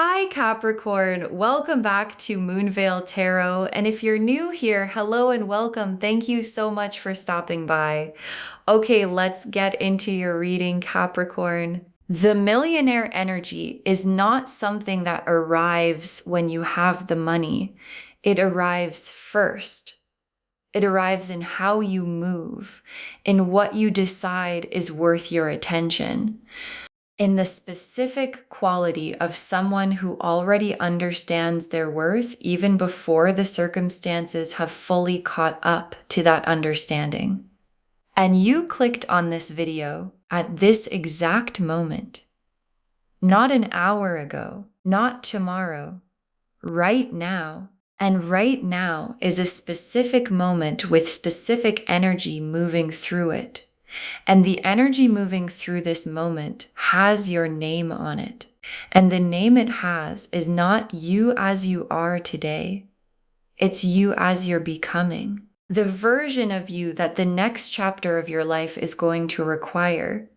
Hi Capricorn, welcome back to Moonveil Tarot. And if you're new here, hello and welcome. Thank you so much for stopping by. Okay, let's get into your reading, Capricorn. The millionaire energy is not something that arrives when you have the money. It arrives first. It arrives in how you move, in what you decide is worth your attention, in the specific quality of someone who already understands their worth even before the circumstances have fully caught up to that understanding. And you clicked on this video at this exact moment, not an hour ago, not tomorrow, right now. And right now is a specific moment with specific energy moving through it. And the energy moving through this moment has your name on it. And the name it has is not you as you are today. It's you as you're becoming. The version of you that the next chapter of your life is going to require.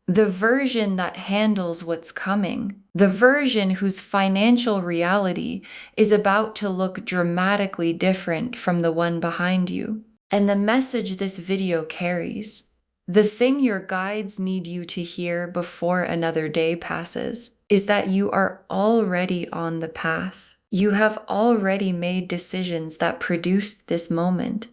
The version that handles what's coming. The version whose financial reality is about to look dramatically different from the one behind you. And the message this video carries, the thing your guides need you to hear before another day passes, is that you are already on the path. You have already made decisions that produced this moment.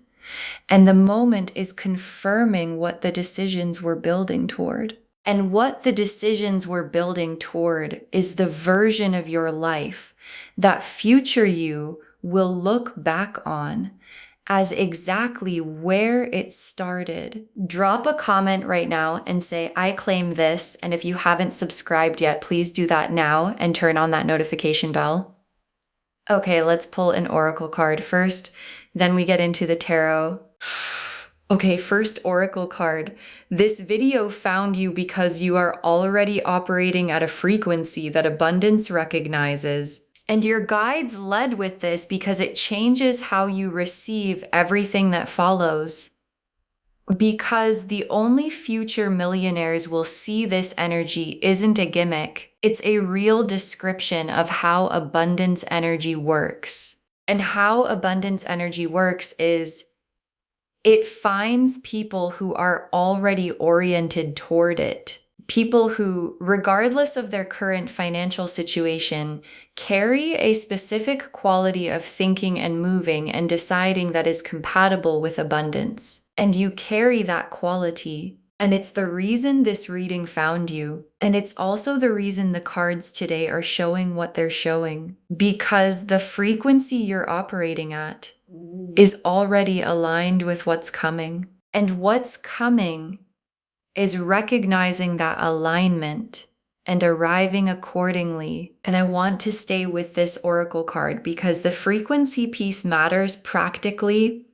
And the moment is confirming what the decisions were building toward. And what the decisions were building toward is the version of your life that future you will look back on as exactly where it started. Drop a comment right now and say, I claim this. And if you haven't subscribed yet, please do that now and turn on that notification bell. Okay, let's pull an oracle card first. Then we get into the tarot. Okay, first oracle card. This video found you because you are already operating at a frequency that abundance recognizes. And your guides led with this because it changes how you receive everything that follows. Because the only future millionaires will see this energy isn't a gimmick. It's a real description of how abundance energy works. And how abundance energy works is it finds people who are already oriented toward it. People who, regardless of their current financial situation, carry a specific quality of thinking and moving and deciding that is compatible with abundance. And you carry that quality. And it's the reason this reading found you. And it's also the reason the cards today are showing what they're showing. Because the frequency you're operating at is already aligned with what's coming. And what's coming is recognizing that alignment and arriving accordingly. And I want to stay with this oracle card because the frequency piece matters practically,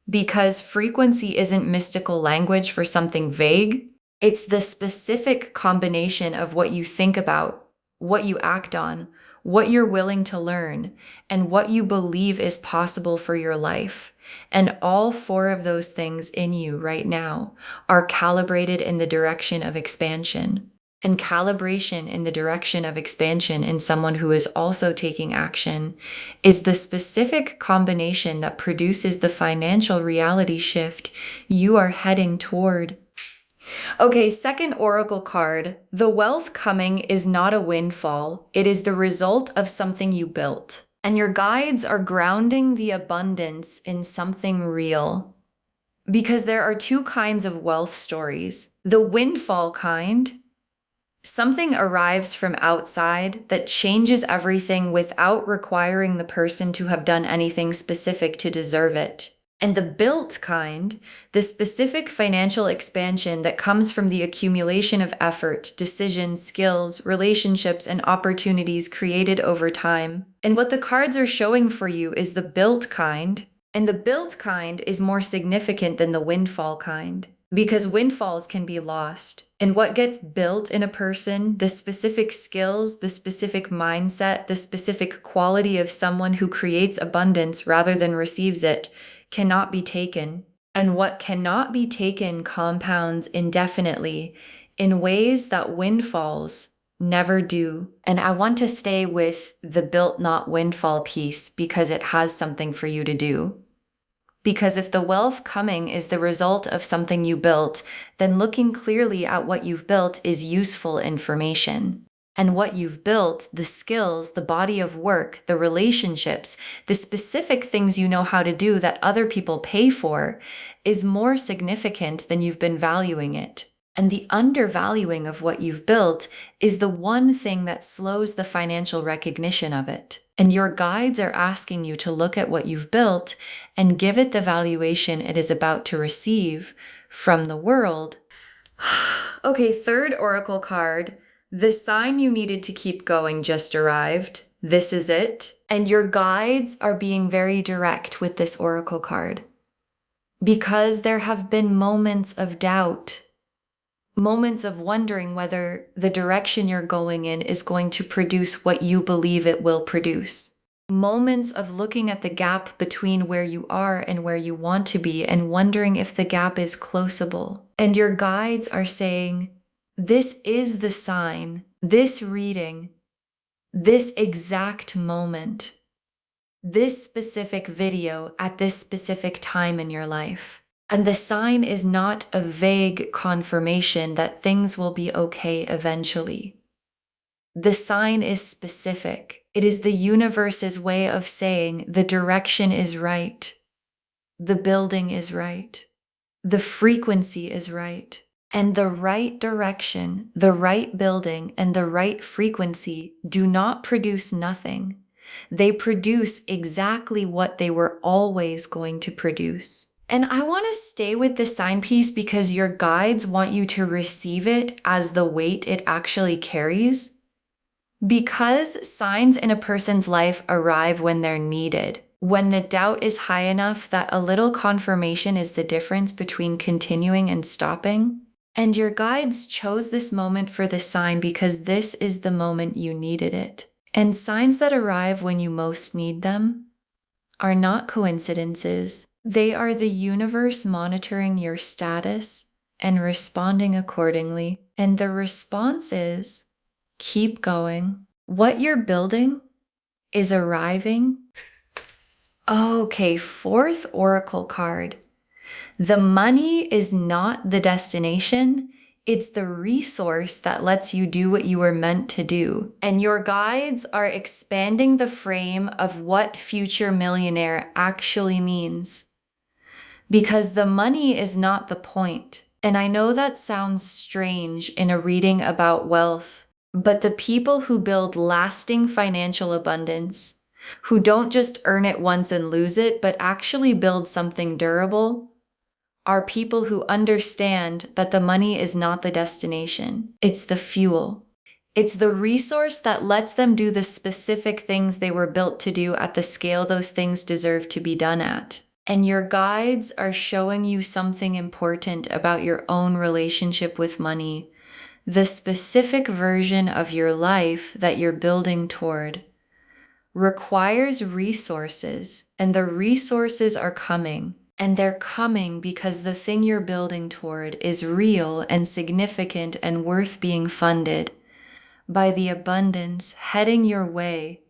because frequency isn't mystical language for something vague. It's the specific combination of what you think about, what you act on, what you're willing to learn, and what you believe is possible for your life. And all four of those things in you right now are calibrated in the direction of expansion. And calibration in the direction of expansion in someone who is also taking action is the specific combination that produces the financial reality shift you are heading toward. Okay, second oracle card. The wealth coming is not a windfall. It is the result of something you built. And your guides are grounding the abundance in something real. Because there are two kinds of wealth stories. The windfall kind, something arrives from outside that changes everything without requiring the person to have done anything specific to deserve it. And the built kind, the specific financial expansion that comes from the accumulation of effort, decisions, skills, relationships, and opportunities created over time. And what the cards are showing for you is the built kind. And the built kind is more significant than the windfall kind, because windfalls can be lost. And what gets built in a person, the specific skills, the specific mindset, the specific quality of someone who creates abundance rather than receives it, cannot be taken. And what cannot be taken compounds indefinitely in ways that windfalls never do. And I want to stay with the built not windfall piece because it has something for you to do. Because if the wealth coming is the result of something you built, then looking clearly at what you've built is useful information. And what you've built, the skills, the body of work, the relationships, the specific things you know how to do that other people pay for, is more significant than you've been valuing it. And the undervaluing of what you've built is the one thing that slows the financial recognition of it. And your guides are asking you to look at what you've built and give it the valuation it is about to receive from the world. Okay, third oracle card. The sign you needed to keep going just arrived. This is it. And your guides are being very direct with this oracle card. Because there have been moments of doubt. Moments of wondering whether the direction you're going in is going to produce what you believe it will produce. Moments of looking at the gap between where you are and where you want to be and wondering if the gap is closable. And your guides are saying, this is the sign, this reading, this exact moment, this specific video at this specific time in your life. And the sign is not a vague confirmation that things will be okay eventually. The sign is specific. It is the universe's way of saying the direction is right. The building is right. The frequency is right. And the right direction, the right building, and the right frequency do not produce nothing. They produce exactly what they were always going to produce. And I want to stay with the sign piece because your guides want you to receive it as the weight it actually carries. Because signs in a person's life arrive when they're needed, when the doubt is high enough that a little confirmation is the difference between continuing and stopping. And your guides chose this moment for the sign because this is the moment you needed it. And signs that arrive when you most need them are not coincidences. They are the universe monitoring your status and responding accordingly. And the response is, keep going. What you're building is arriving. Okay, fourth oracle card. The money is not the destination. It's the resource that lets you do what you were meant to do. And your guides are expanding the frame of what future millionaire actually means. Because the money is not the point. And I know that sounds strange in a reading about wealth, but the people who build lasting financial abundance, who don't just earn it once and lose it, but actually build something durable, are people who understand that the money is not the destination. It's the fuel. It's the resource that lets them do the specific things they were built to do at the scale those things deserve to be done at. And your guides are showing you something important about your own relationship with money, the specific version of your life that you're building toward requires resources, and the resources are coming. And they're coming because the thing you're building toward is real and significant and worth being funded by the abundance heading your way.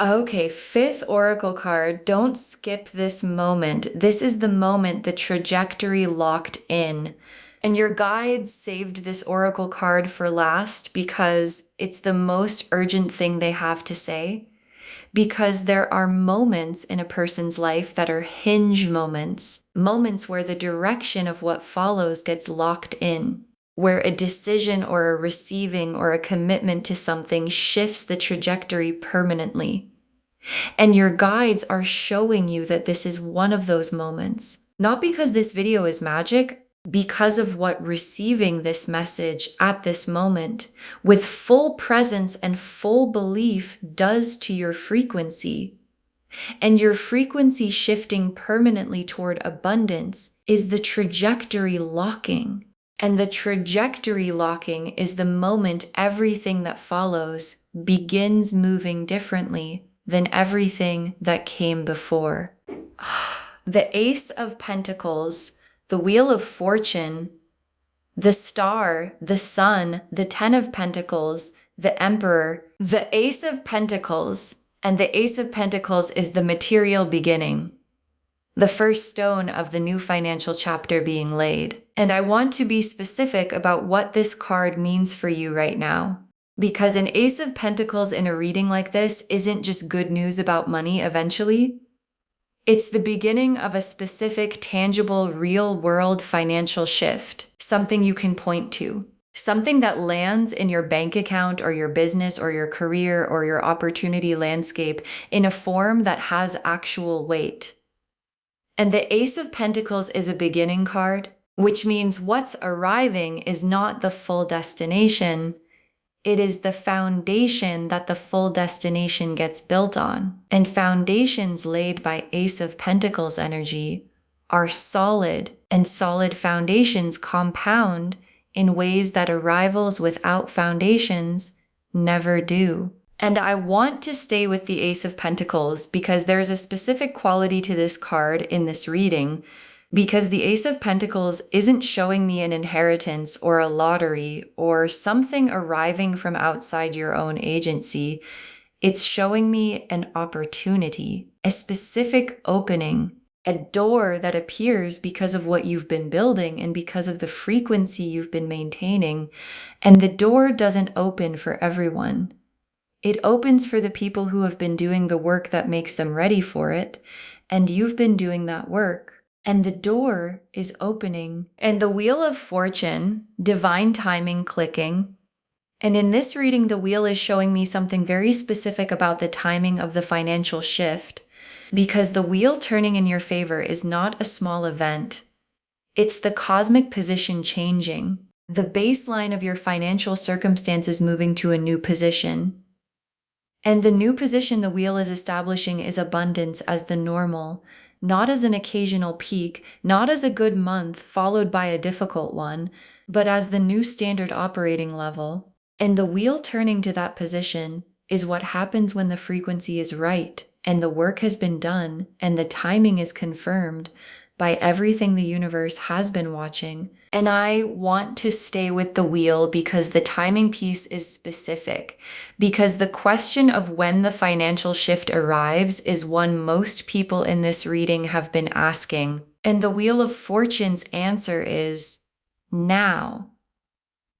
Okay, fifth oracle card. Don't skip this moment. This is the moment the trajectory locked in. And your guides saved this oracle card for last because it's the most urgent thing they have to say. Because there are moments in a person's life that are hinge moments, moments where the direction of what follows gets locked in, where a decision or a receiving or a commitment to something shifts the trajectory permanently. And your guides are showing you that this is one of those moments, not because this video is magic, because of what receiving this message at this moment with full presence and full belief does to your frequency. And your frequency shifting permanently toward abundance is the trajectory locking. And the trajectory locking is the moment everything that follows begins moving differently than everything that came before. The Ace of Pentacles, the Wheel of Fortune, the Star, the Sun, the Ten of Pentacles, the Emperor, the Ace of Pentacles, and the Ace of Pentacles is the material beginning, the first stone of the new financial chapter being laid. And I want to be specific about what this card means for you right now. Because an Ace of Pentacles in a reading like this isn't just good news about money eventually. It's the beginning of a specific, tangible, real-world financial shift, something you can point to. Something that lands in your bank account or your business or your career or your opportunity landscape in a form that has actual weight. And the Ace of Pentacles is a beginning card, which means what's arriving is not the full destination. It is the foundation that the full destination gets built on. And foundations laid by Ace of Pentacles energy are solid, and solid foundations compound in ways that arrivals without foundations never do. And I want to stay with the Ace of Pentacles because there's a specific quality to this card in this reading, because the Ace of Pentacles isn't showing me an inheritance or a lottery or something arriving from outside your own agency. It's showing me an opportunity, a specific opening, a door that appears because of what you've been building and because of the frequency you've been maintaining. And the door doesn't open for everyone. It opens for the people who have been doing the work that makes them ready for it. And you've been doing that work. And the door is opening. And the Wheel of Fortune, divine timing clicking. And in this reading, the wheel is showing me something very specific about the timing of the financial shift. Because the wheel turning in your favor is not a small event. It's the cosmic position changing. The baseline of your financial circumstances moving to a new position. And the new position the wheel is establishing is abundance as the normal, not as an occasional peak, not as a good month followed by a difficult one, but as the new standard operating level. And the wheel turning to that position is what happens when the frequency is right, and the work has been done, and the timing is confirmed by everything the universe has been watching. And I want to stay with the wheel because the timing piece is specific. Because the question of when the financial shift arrives is one most people in this reading have been asking. And the Wheel of Fortune's answer is now.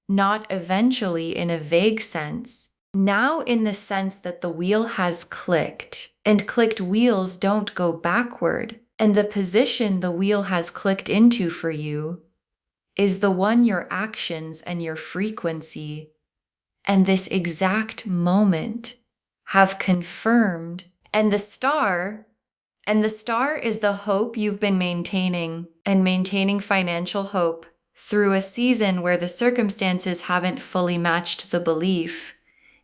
Not eventually in a vague sense. Now in the sense that the wheel has clicked. And clicked wheels don't go backward. And the position the wheel has clicked into for you is the one your actions and your frequency and this exact moment have confirmed. And the star is the hope you've been maintaining, and maintaining financial hope through a season where the circumstances haven't fully matched the belief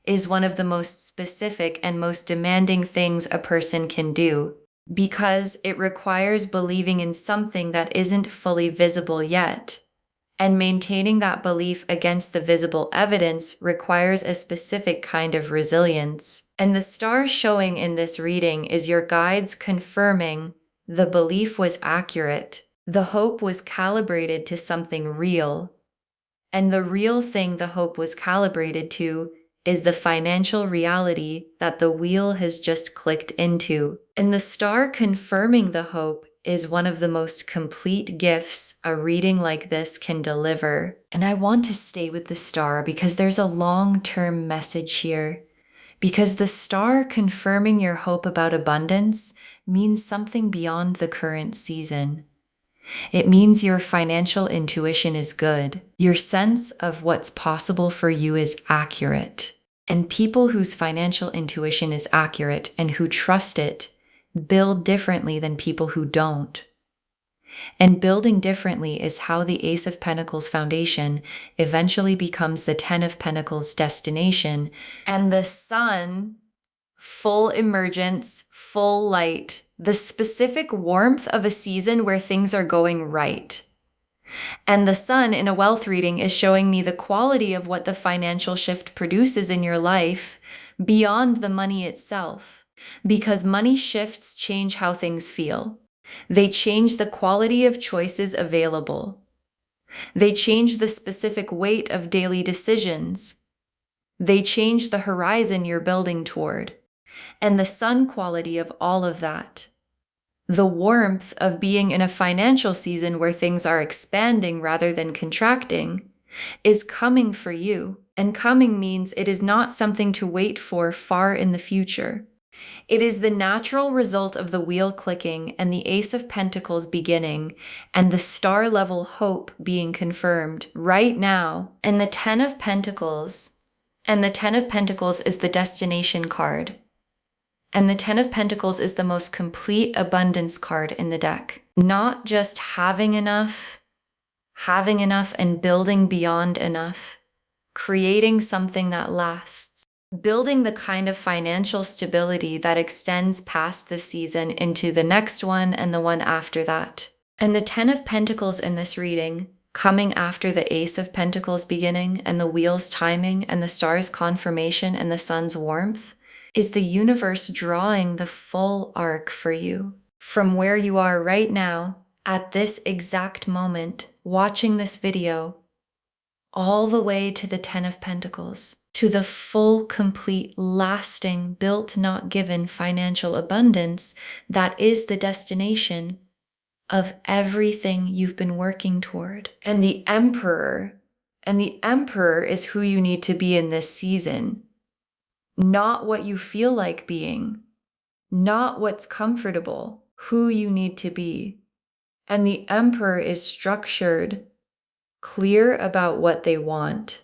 is one of the most specific and most demanding things a person can do. Because it requires believing in something that isn't fully visible yet. And maintaining that belief against the visible evidence requires a specific kind of resilience. And the star showing in this reading is your guides confirming the belief was accurate. The hope was calibrated to something real. And the real thing the hope was calibrated to is the financial reality that the wheel has just clicked into. And the star confirming the hope is one of the most complete gifts a reading like this can deliver. And I want to stay with the star because there's a long-term message here. Because the star confirming your hope about abundance means something beyond the current season. It means your financial intuition is good. Your sense of what's possible for you is accurate. And people whose financial intuition is accurate and who trust it build differently than people who don't. And building differently is how the Ace of Pentacles foundation eventually becomes the Ten of Pentacles destination. And the sun, full emergence, full light, the specific warmth of a season where things are going right. And the sun in a wealth reading is showing me the quality of what the financial shift produces in your life beyond the money itself. Because money shifts change how things feel. They change the quality of choices available. They change the specific weight of daily decisions. They change the horizon you're building toward. And the sun quality of all of that, the warmth of being in a financial season where things are expanding rather than contracting, is coming for you. And coming means it is not something to wait for far in the future. It is the natural result of the wheel clicking and the Ace of Pentacles beginning and the star level hope being confirmed right now. And the Ten of Pentacles is the destination card. And the Ten of Pentacles is the most complete abundance card in the deck. Not just having enough and building beyond enough, creating something that lasts, building the kind of financial stability that extends past the season into the next one and the one after that. And the Ten of Pentacles in this reading, coming after the Ace of Pentacles beginning and the wheel's timing and the star's confirmation and the sun's warmth, is the universe drawing the full arc for you. From where you are right now, at this exact moment, watching this video, all the way to the Ten of Pentacles, to the full, complete, lasting, built, not given financial abundance that is the destination of everything you've been working toward. And the Emperor is who you need to be in this season. Not what you feel like being, not what's comfortable, who you need to be. And the Emperor is structured, clear about what they want,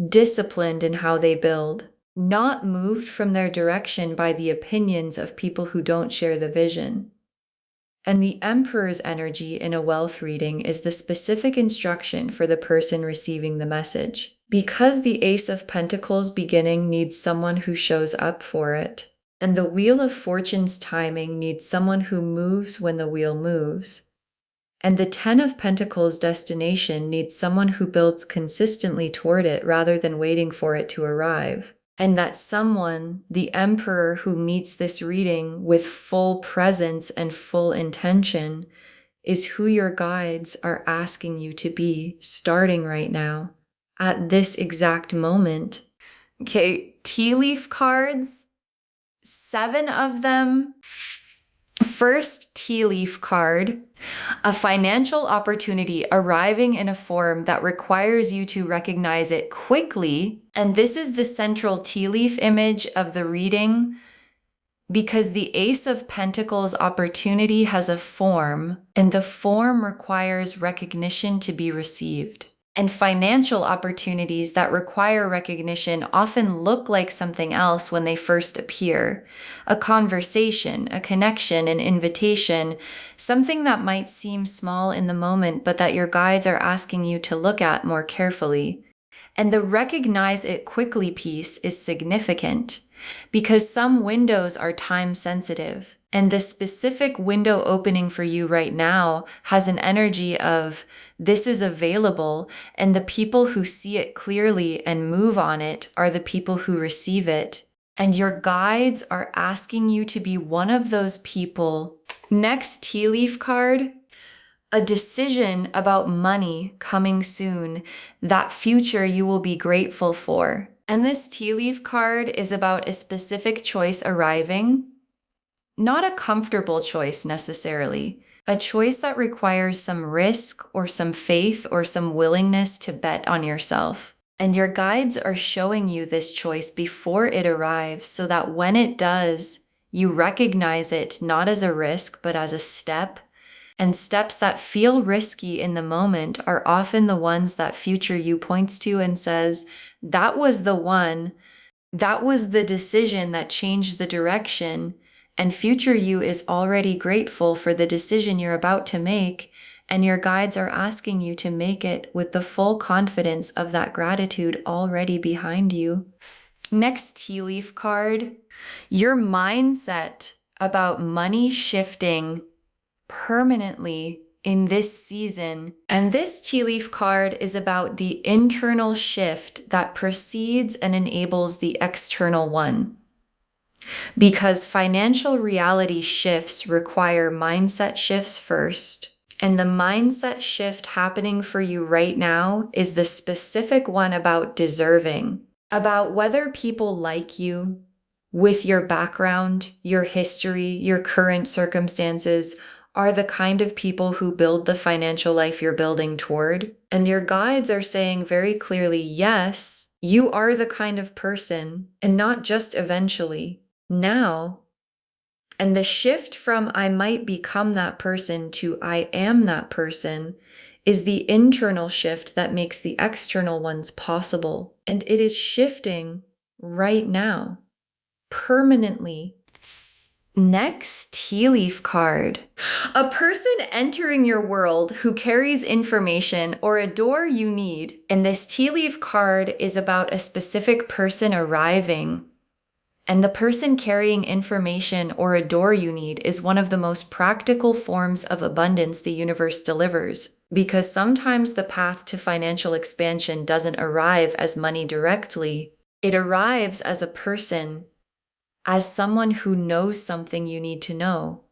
disciplined in how they build, not moved from their direction by the opinions of people who don't share the vision. And the Emperor's energy in a wealth reading is the specific instruction for the person receiving the message. Because the Ace of Pentacles beginning needs someone who shows up for it, and the Wheel of Fortune's timing needs someone who moves when the wheel moves, and the Ten of Pentacles destination needs someone who builds consistently toward it rather than waiting for it to arrive. And that someone, the Emperor who meets this reading with full presence and full intention, is who your guides are asking you to be starting right now, at this exact moment. Okay, tea leaf cards, 7 of them. First tea leaf card, a financial opportunity arriving in a form that requires you to recognize it quickly. And this is the central tea leaf image of the reading because the Ace of Pentacles opportunity has a form, and the form requires recognition to be received. And financial opportunities that require recognition often look like something else when they first appear. A conversation, a connection, an invitation, something that might seem small in the moment, but that your guides are asking you to look at more carefully. And the recognize it quickly piece is significant because some windows are time sensitive. And the specific window opening for you right now has an energy of this is available, and the people who see it clearly and move on it are the people who receive it. And your guides are asking you to be one of those people. Next tea leaf card, a decision about money coming soon, that future you will be grateful for. And this tea leaf card is about a specific choice arriving. Not a comfortable choice necessarily, a choice that requires some risk or some faith or some willingness to bet on yourself. And your guides are showing you this choice before it arrives so that when it does, you recognize it not as a risk, but as a step. And steps that feel risky in the moment are often the ones that future you points to and says, that was the one, that was the decision that changed the direction. And future you is already grateful for the decision you're about to make, and your guides are asking you to make it with the full confidence of that gratitude already behind you. Next tea leaf card, your mindset about money shifting permanently in this season. And this tea leaf card is about the internal shift that precedes and enables the external one. Because financial reality shifts require mindset shifts first. And the mindset shift happening for you right now is the specific one about deserving. about whether people like you with your background, your history, your current circumstances are the kind of people who build the financial life you're building toward. And your guides are saying very clearly, yes, you are the kind of person, and not just eventually, now. And the shift from I might become that person to I am that person is the internal shift that makes the external ones possible. And it is shifting right now, permanently. Next tea leaf card. A person entering your world who carries information or a door you need. And this tea leaf card is about a specific person arriving. And the person carrying information or a door you need is one of the most practical forms of abundance the universe delivers. Because sometimes the path to financial expansion doesn't arrive as money directly. It arrives as a person, as someone who knows something you need to know,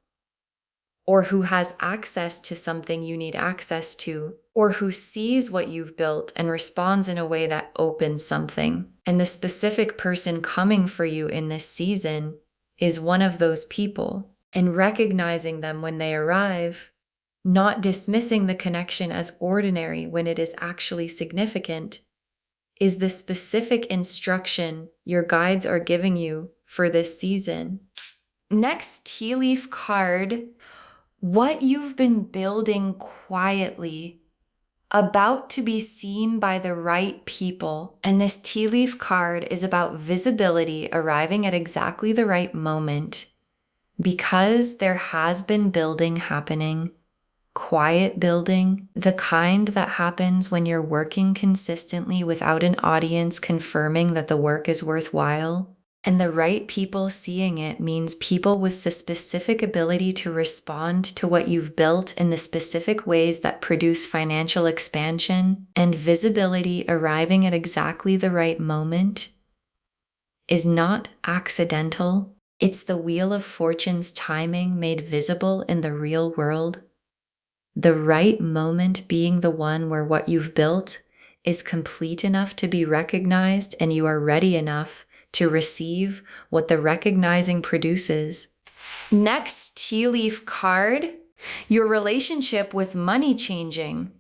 or who has access to something you need access to, or who sees what you've built and responds in a way that opens something. And the specific person coming for you in this season is one of those people. And recognizing them when they arrive, not dismissing the connection as ordinary when it is actually significant, is the specific instruction your guides are giving you for this season. Next tea leaf card, what you've been building quietly, about to be seen by the right people. And this tea leaf card is about visibility arriving at exactly the right moment, because there has been building happening. Quiet building, the kind that happens when you're working consistently without an audience confirming that the work is worthwhile. And the right people seeing it means people with the specific ability to respond to what you've built in the specific ways that produce financial expansion. And visibility arriving at exactly the right moment is not accidental. It's the Wheel of Fortune's timing made visible in the real world. The right moment being the one where what you've built is complete enough to be recognized and you are ready enough to receive what the recognizing produces. Next tea leaf card, your relationship with money changing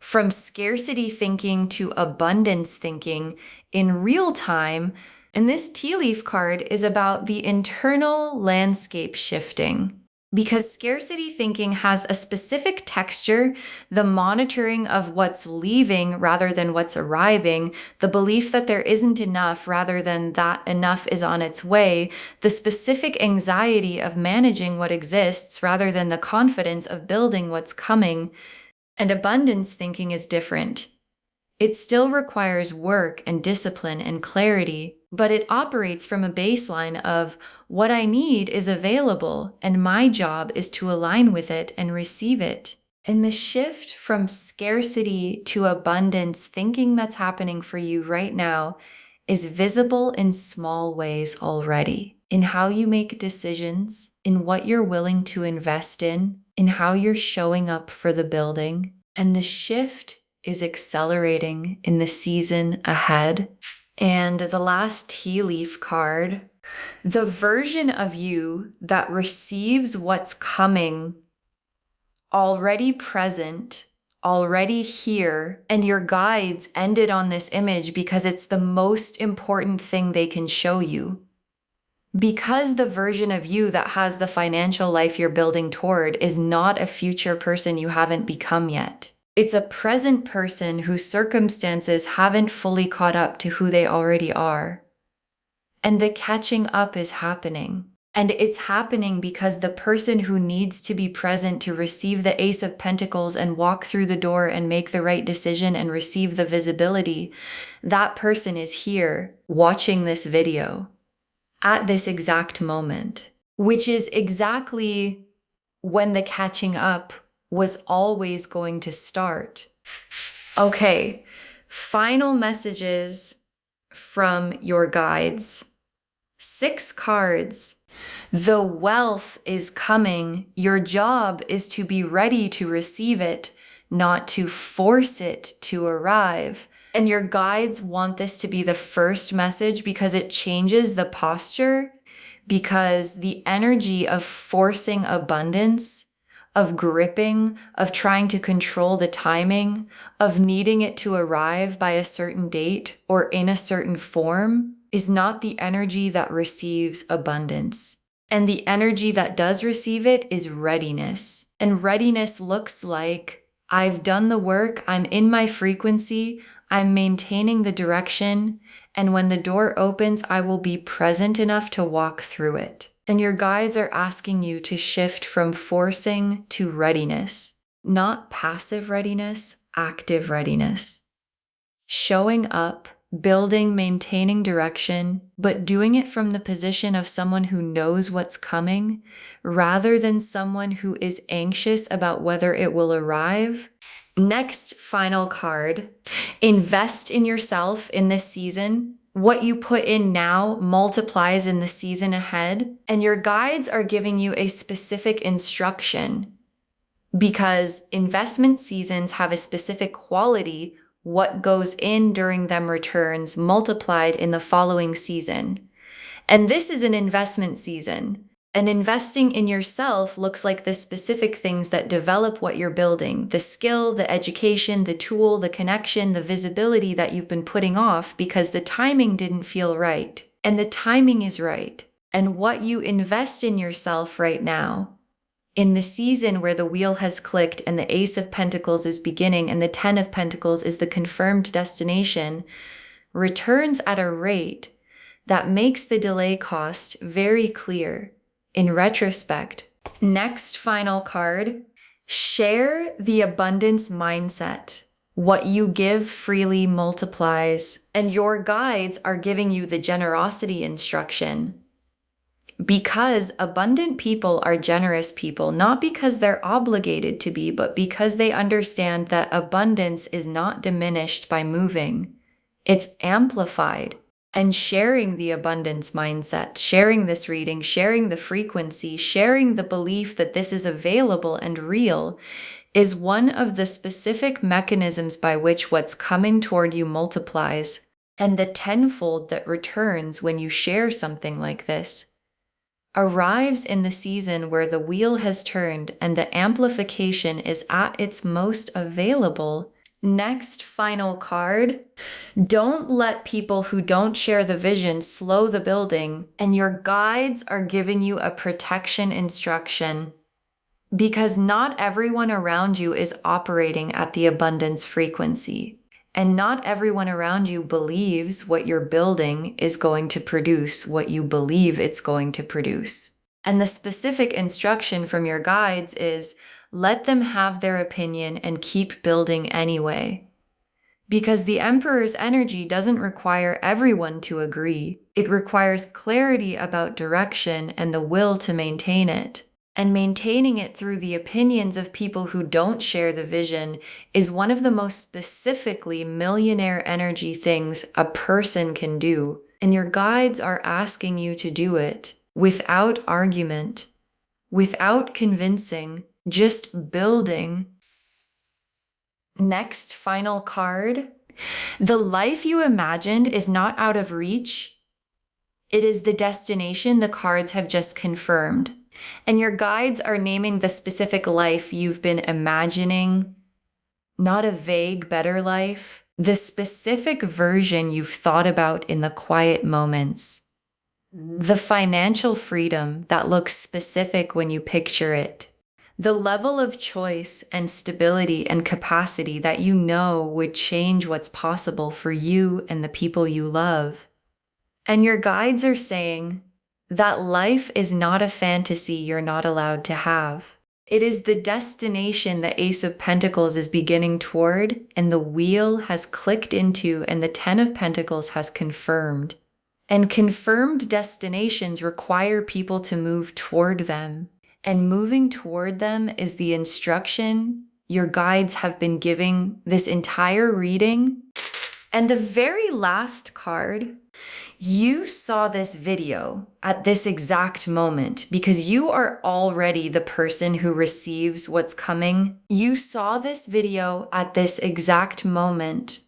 from scarcity thinking to abundance thinking in real time. And this tea leaf card is about the internal landscape shifting. Because scarcity thinking has a specific texture, the monitoring of what's leaving rather than what's arriving, the belief that there isn't enough rather than that enough is on its way, the specific anxiety of managing what exists rather than the confidence of building what's coming. And abundance thinking is different. It still requires work and discipline and clarity, but it operates from a baseline of what I need is available and my job is to align with it and receive it. And the shift from scarcity to abundance thinking that's happening for you right now is visible in small ways already. In how you make decisions, in what you're willing to invest in how you're showing up for the building. And the shift is accelerating in the season ahead. And the last tea leaf card, the version of you that receives what's coming, already present, already here, and your guides ended on this image because it's the most important thing they can show you. Because the version of you that has the financial life you're building toward is not a future person you haven't become yet. It's a present person whose circumstances haven't fully caught up to who they already are. And the catching up is happening. And it's happening because the person who needs to be present to receive the Ace of Pentacles and walk through the door and make the right decision and receive the visibility, that person is here watching this video at this exact moment, which is exactly when the catching up was always going to start. Okay, final messages from your guides. 6 cards. The wealth is coming. Your job is to be ready to receive it, not to force it to arrive. And your guides want this to be the first message because it changes the posture, because the energy of forcing abundance, of gripping, of trying to control the timing, of needing it to arrive by a certain date or in a certain form is not the energy that receives abundance. And the energy that does receive it is readiness. And readiness looks like, I've done the work, I'm in my frequency, I'm maintaining the direction, and when the door opens, I will be present enough to walk through it. And your guides are asking you to shift from forcing to readiness, not passive readiness, active readiness. Showing up, building, maintaining direction, but doing it from the position of someone who knows what's coming, rather than someone who is anxious about whether it will arrive. Next, final card. Invest in yourself in this season. What you put in now multiplies in the season ahead, and your guides are giving you a specific instruction because investment seasons have a specific quality. What goes in during them returns multiplied in the following season. And this is an investment season. And investing in yourself looks like the specific things that develop what you're building, the skill, the education, the tool, the connection, the visibility that you've been putting off because the timing didn't feel right. And the timing is right. And what you invest in yourself right now, in the season where the wheel has clicked and the Ace of Pentacles is beginning and the 10 of Pentacles is the confirmed destination, returns at a rate that makes the delay cost very clear in retrospect. Next final card, share the abundance mindset. What you give freely multiplies, and your guides are giving you the generosity instruction. Because abundant people are generous people, not because they're obligated to be, but because they understand that abundance is not diminished by moving. It's amplified. And sharing the abundance mindset, sharing this reading, sharing the frequency, sharing the belief that this is available and real is one of the specific mechanisms by which what's coming toward you multiplies. And the tenfold that returns when you share something like this arrives in the season where the wheel has turned and the amplification is at its most available. Next final card. Don't let people who don't share the vision slow the building, and your guides are giving you a protection instruction because not everyone around you is operating at the abundance frequency, and not everyone around you believes what you're building is going to produce what you believe it's going to produce. And the specific instruction from your guides is let them have their opinion and keep building anyway. Because the Emperor's energy doesn't require everyone to agree. It requires clarity about direction and the will to maintain it. And maintaining it through the opinions of people who don't share the vision is one of the most specifically millionaire energy things a person can do. And your guides are asking you to do it without argument, without convincing, just building. Next final card. The life you imagined is not out of reach. It is the destination the cards have just confirmed. And your guides are naming the specific life you've been imagining, not a vague better life, the specific version you've thought about in the quiet moments. The financial freedom that looks specific when you picture it. The level of choice and stability and capacity that you know would change what's possible for you and the people you love. And your guides are saying that life is not a fantasy you're not allowed to have. It is the destination the Ace of Pentacles is beginning toward, and the wheel has clicked into, and the 10 of Pentacles has confirmed. And confirmed destinations require people to move toward them. And moving toward them is the instruction your guides have been giving this entire reading. And the very last card, you saw this video at this exact moment because you are already the person who receives what's coming. You saw this video at this exact moment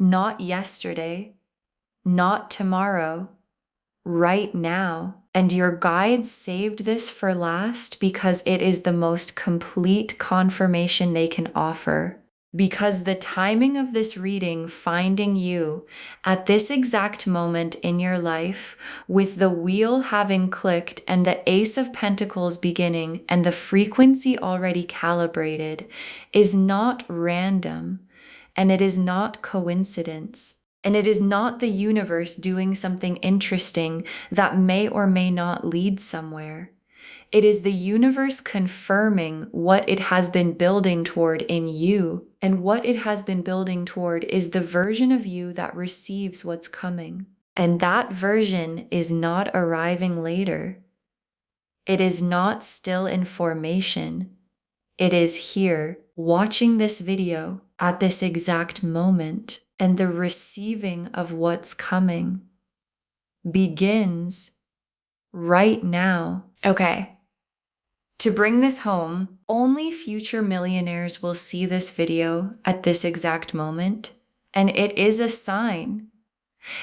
not yesterday, not tomorrow, right now. And your guides saved this for last because it is the most complete confirmation they can offer. Because the timing of this reading finding you at this exact moment in your life, with the wheel having clicked and the Ace of Pentacles beginning and the frequency already calibrated, is not random, and it is not coincidence. And it is not the universe doing something interesting that may or may not lead somewhere. It is the universe confirming what it has been building toward in you. And what it has been building toward is the version of you that receives what's coming. And that version is not arriving later. It is not still in formation. It is here, watching this video at this exact moment. And the receiving of what's coming begins right now. Okay. To bring this home, only future millionaires will see this video at this exact moment, and it is a sign.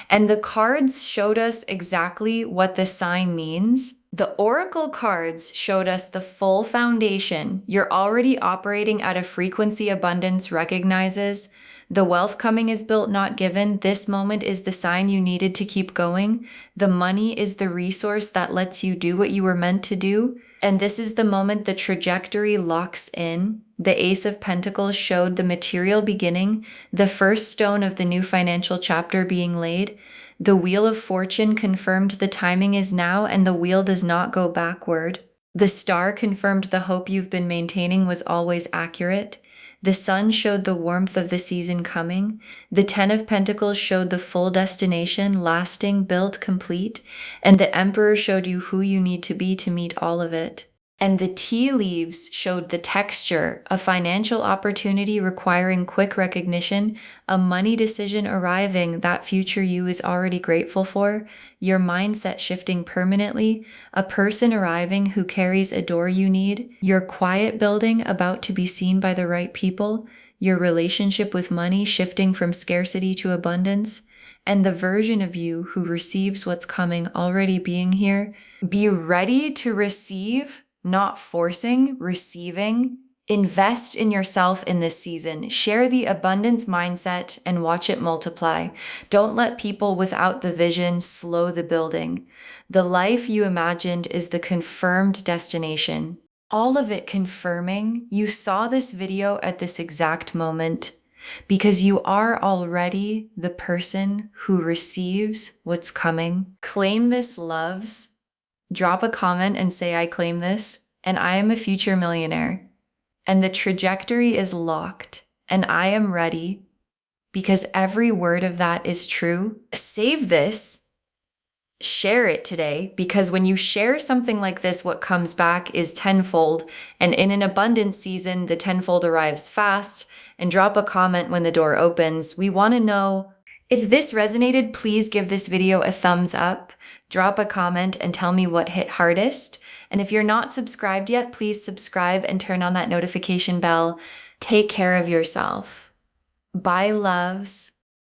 And the cards showed us exactly what the sign means. The oracle cards showed us the full foundation. You're already operating at a frequency abundance recognizes. The wealth coming is built, not given. This moment is the sign you needed to keep going. The money is the resource that lets you do what you were meant to do. And this is the moment the trajectory locks in. The Ace of Pentacles showed the material beginning, the first stone of the new financial chapter being laid. The Wheel of Fortune confirmed the timing is now and the wheel does not go backward. The Star confirmed the hope you've been maintaining was always accurate. The Sun showed the warmth of the season coming. The Ten of Pentacles showed the full destination, lasting, built, complete. And the Emperor showed you who you need to be to meet all of it. And the tea leaves showed the texture, a financial opportunity requiring quick recognition, a money decision arriving that future you is already grateful for, your mindset shifting permanently, a person arriving who carries a door you need, your quiet building about to be seen by the right people, your relationship with money shifting from scarcity to abundance, and the version of you who receives what's coming already being here. Be ready to receive, not forcing, receiving. Invest in yourself in this season. Share the abundance mindset and watch it multiply. Don't let people without the vision slow the building. The life you imagined is the confirmed destination. All of it confirming you saw this video at this exact moment because you are already the person who receives what's coming. Claim this, loves. Drop a comment and say, I claim this, and I am a future millionaire. And the trajectory is locked, and I am ready because every word of that is true. Save this, share it today, because when you share something like this, what comes back is tenfold. And in an abundance season, the tenfold arrives fast. And drop a comment when the door opens. We want to know if this resonated. Please give this video a thumbs up. Drop a comment and tell me what hit hardest. And if you're not subscribed yet, please subscribe and turn on that notification bell. Take care of yourself. Bye, loves.